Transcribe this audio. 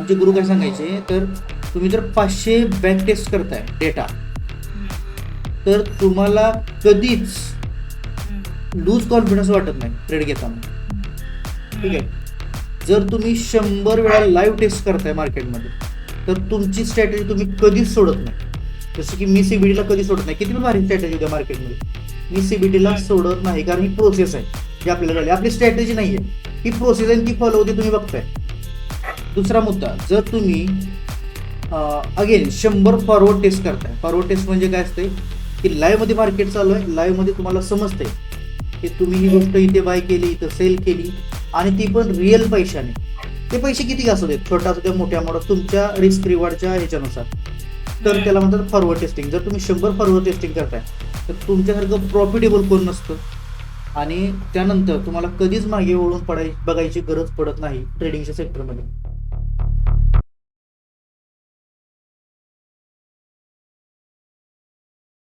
आमचे गुरु काय सांगायचे, तर तुम्ही जर 500 बॅक टेस्ट करताय डेटा, तर तुम्हाला कधीच लूज कॉन्फिडन्स वाटत नाही ट्रेड घेताना. ठीक आहे. जर तुम्ही 100 वेळा लाईव्ह टेस्ट करताय मार्केटमध्ये, तर तुमची स्ट्रॅटेजी तुम्ही कधीच सोडत नाही. जसं की मी सीबीडीला कधी सोडत नाही. किती पण भारी स्ट्रॅटेजी होत्या मार्केटमध्ये, मी सीबीडीला सोडत नाही, कारण ही प्रोसेस आहे जी आपल्याला झाली. आपली स्ट्रॅटेजी नाही आहे, ही प्रोसेस आहे, ती फॉलो होते, तुम्ही बघताय. दुसरा मुद्दा, जर तुम्ही अगेन 100 फॉरवर्ड टेस्ट करताय. फॉरवर्ड टेस्ट म्हणजे काय असते की लाईव्हमध्ये मार्केट चालू आहे, लाईव्हमध्ये तुम्हाला समजते की तुम्ही ही गोष्ट इथे बाय केली, इथं सेल केली, आणि ती पण रिअल पैशाने. ते पैसे किती असू देत, छोटा असू द्या मोठ्या अमाऊंट, तुमच्या रिस्क रिवॉर्डच्या ह्याच्यानुसार, तर त्याला म्हणतात फॉरवर्ड टेस्टिंग. जर तुम्ही 100 फॉरवर्ड टेस्टिंग करताय, तर तुमच्यासारखं प्रॉफिटेबल कोण नसतं, आणि त्यानंतर तुम्हाला कधीच मागे वळून बघायची गरज पडत नाही ट्रेडिंगच्या सेक्टरमध्ये.